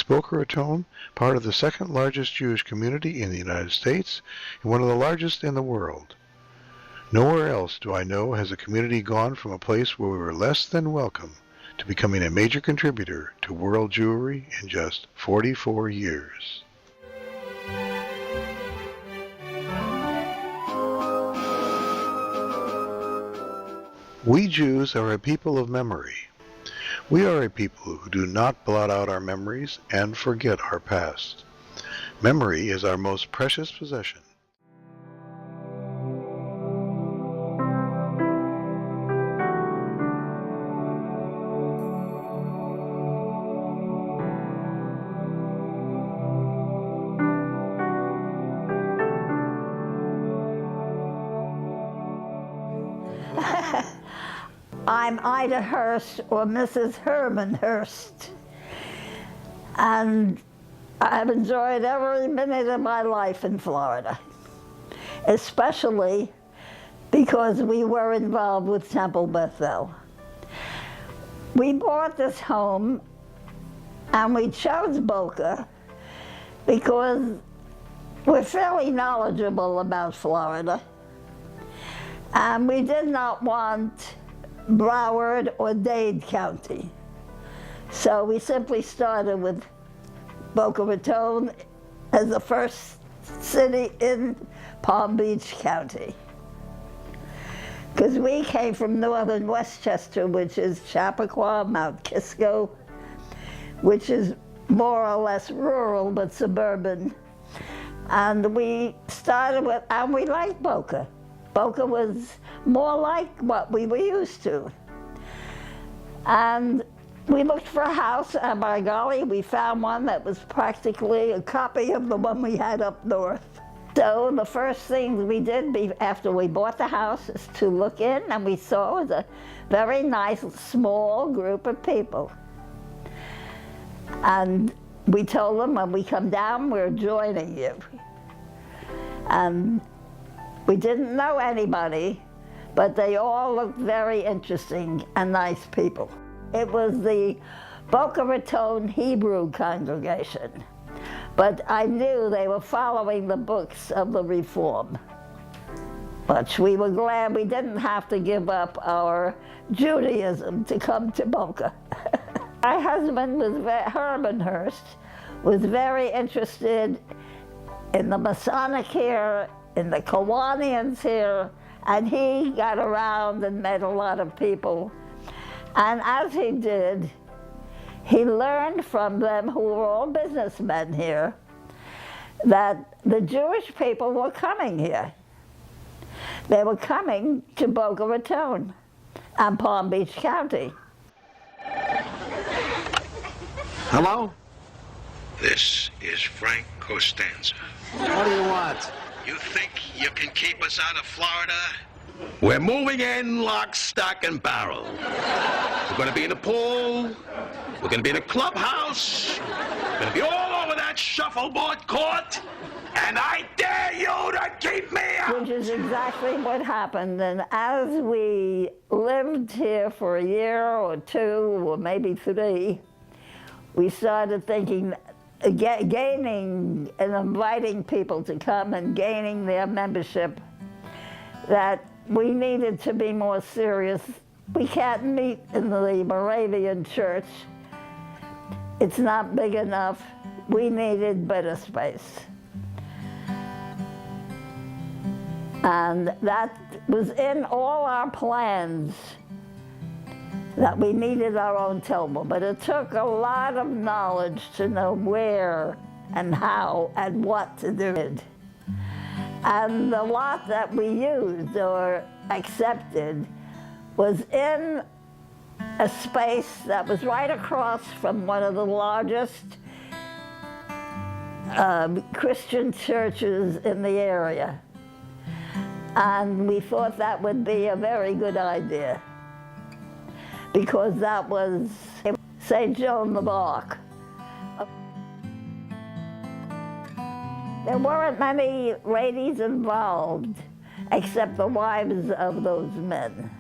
makes Boca Raton part of the second largest Jewish community in the United States and one of the largest in the world. Nowhere else do I know has a community gone from a place where we were less than welcome to becoming a major contributor to world Jewry in just 44 years. We Jews are a people of memory. We are a people who do not blot out our memories and forget our past. Memory is our most precious possession. I'm Ida Hurst, or Mrs. Herman Hurst, and I've enjoyed every minute of my life in Florida, especially because we were involved with Temple Beth El. We bought this home and we chose Boca because we're fairly knowledgeable about Florida, and we did not want Broward or Dade County. So we simply started with Boca Raton as the first city in Palm Beach County. Because we came from northern Westchester, which is Chappaqua, Mount Kisco, which is more or less rural but suburban. And we started with, and we liked Boca. Boca was more like what we were used to. And we looked for a house, and by golly, we found one that was practically a copy of the one we had up north. So the first thing we did after we bought the house is to look in, and we saw it was a very nice, small group of people. And we told them, when we come down, we're joining you. And we didn't know anybody, but they all looked very interesting and nice people. It was the Boca Raton Hebrew congregation, but I knew they were following the books of the Reform. But we were glad we didn't have to give up our Judaism to come to Boca. My husband, Herman Hurst, was very interested in the Masonic here, in the Kiwanians here, and he got around and met a lot of people. And as he did, he learned from them, who were all businessmen here, that the Jewish people were coming here. They were coming to Boca Raton and Palm Beach County. Hello? This is Frank Costanza. What do you want? You think you can keep us out of Florida? We're moving in lock, stock, and barrel. We're going to be in the pool. We're going to be in a clubhouse. We're going to be all over that shuffleboard court. And I dare you to keep me out! Which is exactly what happened. And as we lived here for a year or two, or maybe 3, we started thinking, gaining and inviting people to come and gaining their membership, that we needed to be more serious. We can't meet in the Moravian church. It's not big enough. We needed better space. And that was in all our plans, that we needed our own temple. But it took a lot of knowledge to know where and how and what to do. And the lot that we used or accepted was in a space that was right across from one of the largest Christian churches in the area. And we thought that would be a very good idea, because that was St. Joan of Arc. There weren't many ladies involved, except the wives of those men,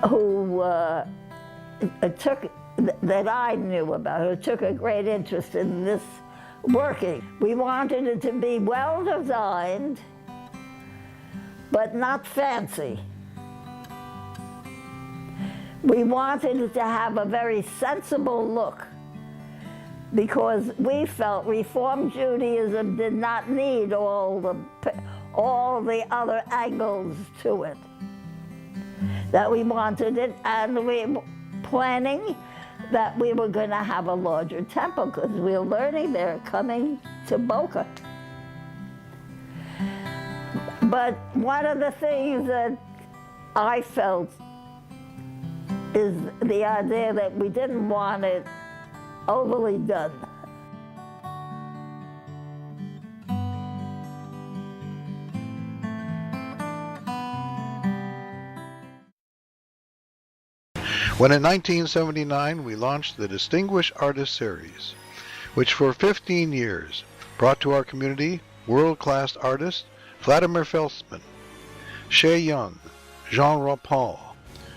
who took that I knew about, who took a great interest in this working. We wanted it to be well designed, but not fancy. We wanted it to have a very sensible look, because we felt Reform Judaism did not need all the other angles to it. That we wanted it, and we were planning that we were going to have a larger temple, because we were learning they're coming to Boca. But one of the things that I felt is the idea that we didn't want it overly done. When in 1979 we launched the Distinguished Artist Series, which for 15 years brought to our community world-class artists Vladimir Felsman, Shea Young, Jean Rapon,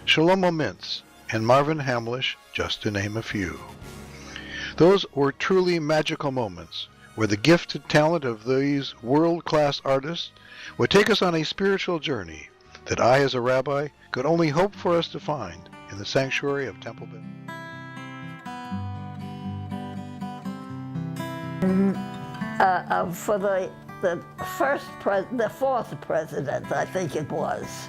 Shlomo Mintz, and Marvin Hamlish, just to name a few. Those were truly magical moments where the gifted talent of these world-class artists would take us on a spiritual journey that I, as a rabbi, could only hope for us to find in the sanctuary of Temple Beth. For the fourth president, I think it was.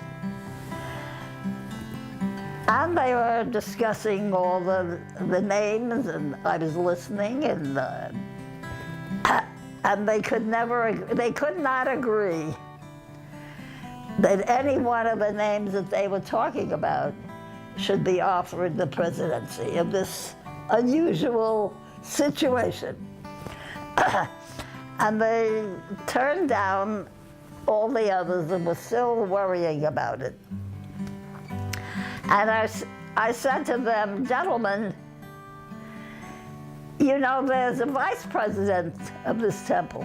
And they were discussing all the names, and I was listening, and they could not agree that any one of the names that they were talking about should be offered the presidency of this unusual situation. And they turned down all the others and were still worrying about it. And I said to them, gentlemen, you know, there's a vice president of this temple.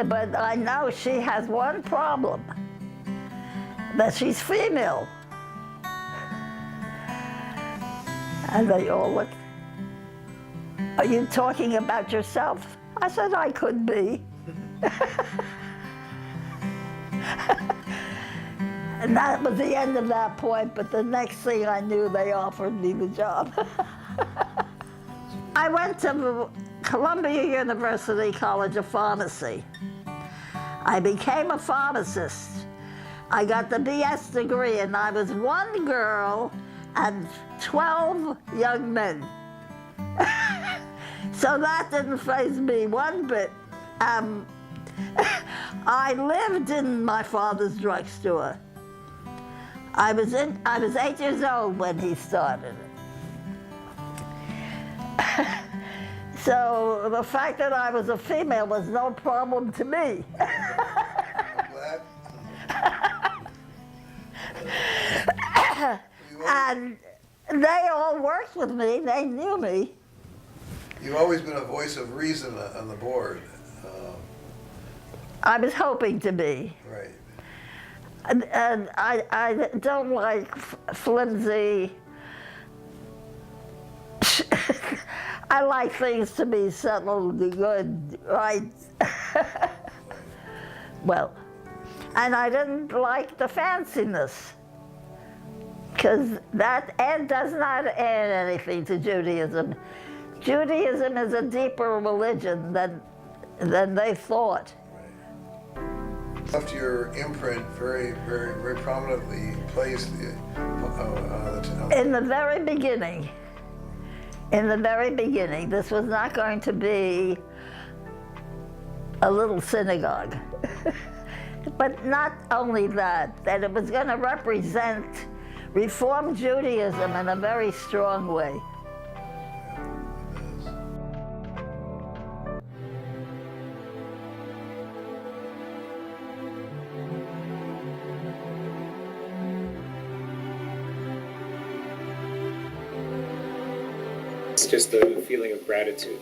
But I know she has one problem, that she's female. And they all looked. Are you talking about yourself? I said, I could be. And that was the end of that point, but the next thing I knew, they offered me the job. I went to Columbia University College of Pharmacy. I became a pharmacist. I got the BS degree, and I was one girl and 12 young men. So that didn't faze me one bit. I lived in my father's drugstore. I was 8 years old when he started it. So the fact that I was a female was no problem to me. And they all worked with me, they knew me. You've always been a voice of reason on the board. I was hoping to be. Right. And I don't like flimsy. I like things to be settled, good, right? Well, and I didn't like the fanciness, because that does not add anything to Judaism. Judaism is a deeper religion than they thought. Left your imprint very, very, very prominently placed in the very beginning. In the very beginning, this was not going to be a little synagogue. But not only that it was going to represent Reform Judaism in a very strong way. It's just a feeling of gratitude,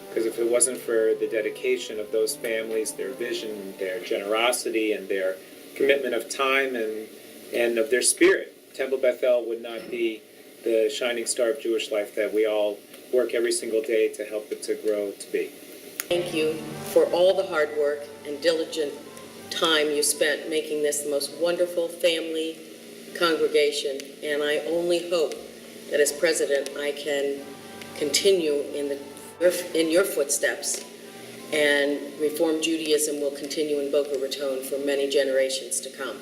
because if it wasn't for the dedication of those families, their vision, their generosity, and their commitment of time and of their spirit, Temple Beth El would not be the shining star of Jewish life that we all work every single day to help it to grow to be. Thank you for all the hard work and diligent time you spent making this the most wonderful family congregation, and I only hope that as president I can continue in your footsteps, and Reform Judaism will continue in Boca Raton for many generations to come.